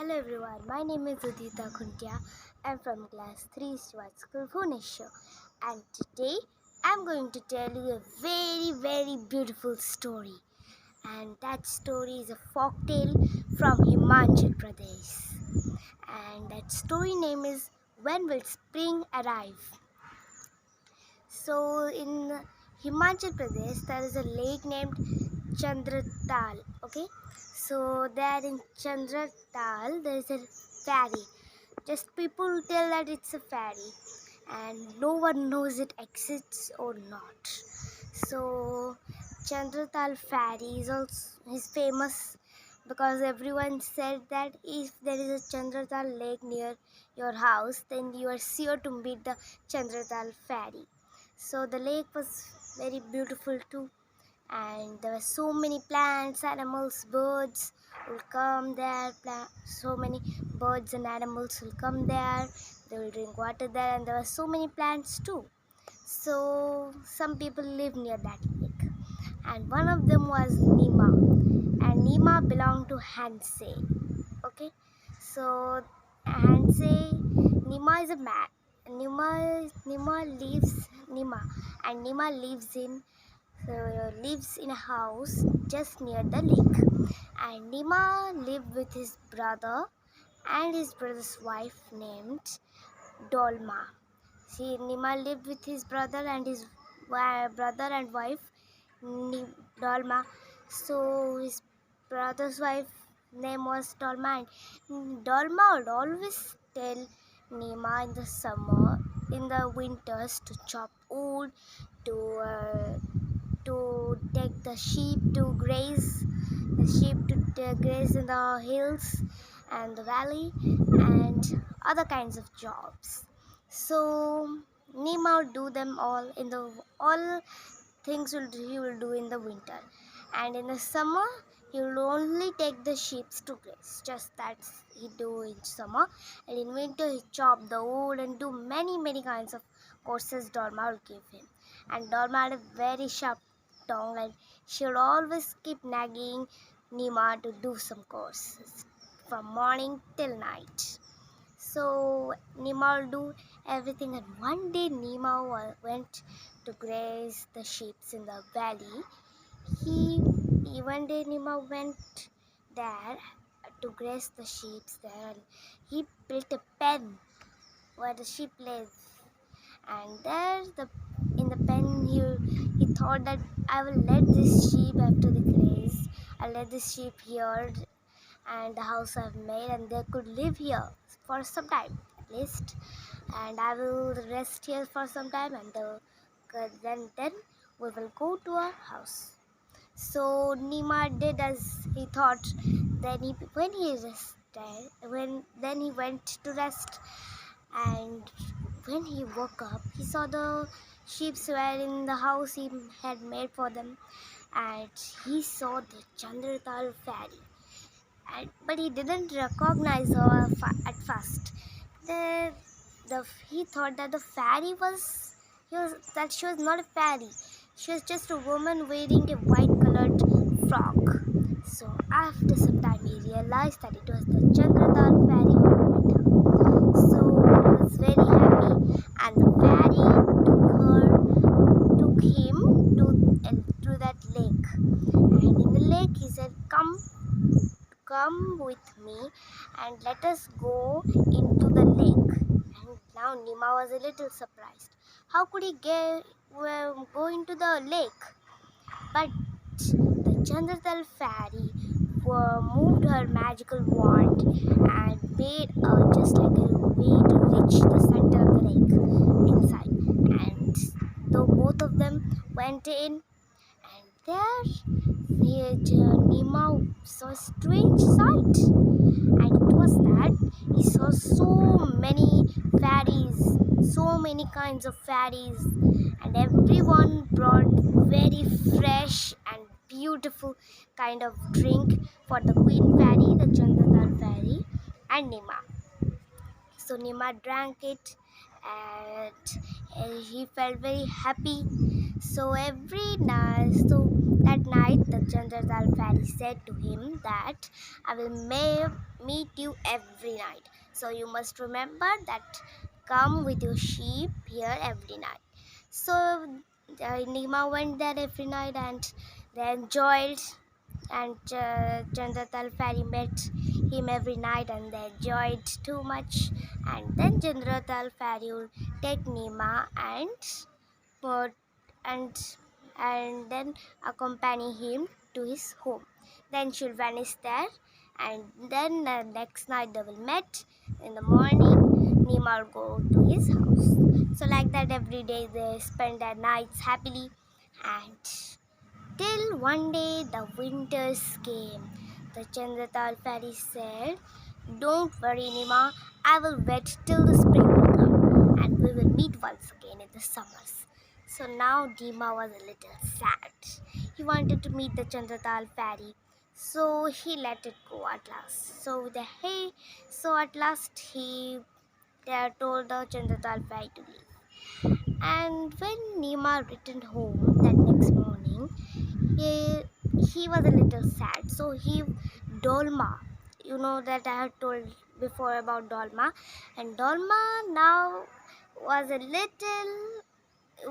Hello everyone, my name is Udita. I'm from class 3 Swat School, Bhubaneswar, and today I'm going to tell you a very beautiful story. And that story is a folk tale from Himachal Pradesh. And that story name is When Will Spring Arrive? So in Himachal Pradesh there is a lake named Chandratal. Okay, so there in Chandratal there is a fairy. Just people tell that it's a fairy, and no one knows it exists or not. So Chandratal fairy is famous because everyone said that if there is a Chandratal lake near your house, then you are sure to meet the Chandratal fairy. So the lake was very beautiful too, and there were so many plants, animals, birds will come there. So many birds and animals will come there. They will drink water there, and there were so many plants too. So some people live near that lake, and one of them was Nima, and Nima belonged to Hanse. Okay, so Hanse, Nima is a man. Nima and Nima lives in a house just near the lake. And Nima lived with his brother and his brother's wife named Dolma. See, Nima lived with his brother and his brother and wife Dolma. So his brother's wife name was Dolma, and Dolma would always tell Nima in the summer, in the winters, to chop wood, to take the sheep to graze, graze in the hills and the valley, and other kinds of jobs. So Nima would do them all in the all things he will do in the winter, and in the summer he will only take the sheep to graze. Just that he do in summer, and in winter he chop the wood and do many kinds of courses Dorma will give him. And Dorma had a very sharp tongue, and she would always keep nagging Nima to do some courses from morning till night. So Nima will do everything, and one day Nima went to graze the sheep in the valley. One day Nima went there to graze the sheep there, and he built a pen where the sheep live. And there, in the pen, he thought that I will let this sheep after the graze. I'll let this sheep here and the house I've made, and they could live here for some time at least. And I will rest here for some time, and then we will go to our house. So Nima did as he thought. Then he went to rest, and when he woke up, he saw the sheep were in the house he had made for them, and he saw the Chandratal fairy. But he didn't recognize her at first. He thought that the fairy that she was not a fairy. She was just a woman wearing a white colored frock. So after some time he realized that it was the Chandratal fairy who had met her. So he was very happy, and the fairy took him to that lake. And in the lake he said, Come with me and let us go into the lake. And now Nima was a little surprised. How could he go into the lake? But the Chandratal fairy moved her magical wand and made just like a way to reach the center of the lake inside. And though both of them went in, and there Nima saw a strange sight, and it was that he saw so many fairies, so many kinds of fairies, and everyone brought very fresh and beautiful kind of drink for the queen fairy, the Chandratal fairy, and Nima. So Nima drank it, and he felt very happy. So every night, so That night, the Chandratal fairy said to him that I will meet you every night. So you must remember that come with your sheep here every night. So Nima went there every night and they enjoyed. And Chandratal fairy met him every night and they enjoyed too much. And then Chandratal fairy would take Nima put and and then accompany him to his home. Then she'll vanish there, and then next night they will meet in the morning. Nima will go to his house. So like that every day they spend their nights happily, and till one day the winters came. The Chandratal fairy said, "Don't worry, Nima, I will wait till the spring will come and we will meet once again in the summers." So now Nima was a little sad. He wanted to meet the Chandratal fairy. So he let it go at last. So at last he told the Chandratal fairy to leave. And when Nima returned home that next morning, he, he was a little sad. So Dolma, you know that I have told before about Dolma, and Dolma now was a little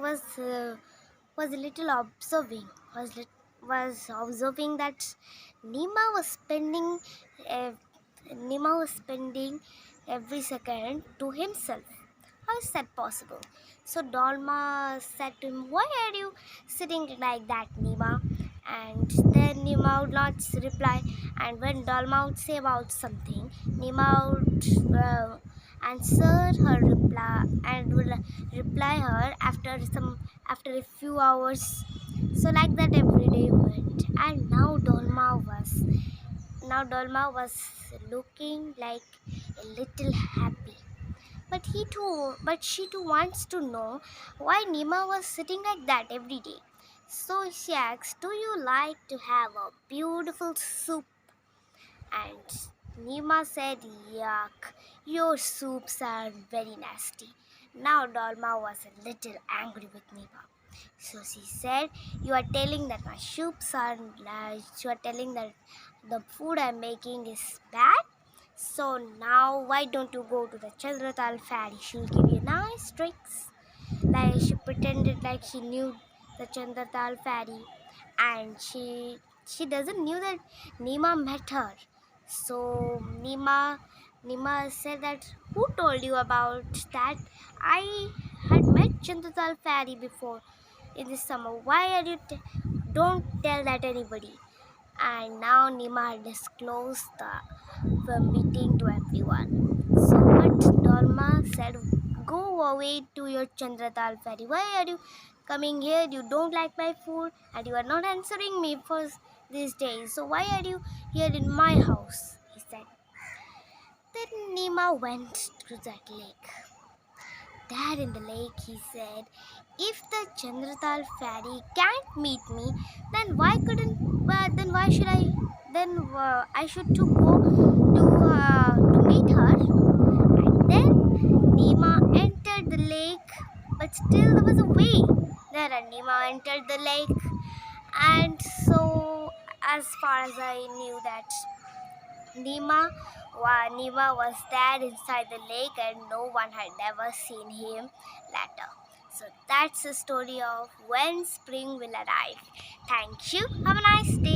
was a little observing was observing that Nima was spending uh, Nima was spending every second to himself. How is that possible? So Dolma said to him, "Why are you sitting like that, Nima?" And then Nima would not reply. And when Dolma would say about something, Nima would answer her reply and would reply her after a few hours. So like that every day went. And now Dolma was looking like a little happy. But she too wants to know why Nima was sitting like that every day. So she asked, "Do you like to have a beautiful soup?" And Nima said, "Yuck, your soups are very nasty." Now Dolma was a little angry with Nima. So she said, "You are telling that my soups are you are telling that the food I'm making is bad? So now why don't you go to the Chandratal fairy? She'll give you nice tricks." Like she pretended like she knew the Chandratal fairy, and she doesn't knew that Nima met her. So Nima said that, "Who told you about that? I had met Chandratal fairy before in the summer. Why are you don't tell that anybody." And now Nima disclosed the meeting to everyone. So but Dolma said, "Go away to your Chandratal fairy. Why are you coming here? You don't like my food and you are not answering me for these days. So why are you here in my house?" he said. Then Nima went to that lake. There in the lake, he said, "If the Chandratal fairy can't meet me, then why couldn't? Then why should I? Then I should to go to meet her." And then Nima entered the lake, but still there was a way. There, and Nima entered the lake, and so as far as I knew that Nima was there inside the lake and no one had ever seen him later. So that's the story of when spring will arrive. Thank you. Have a nice day.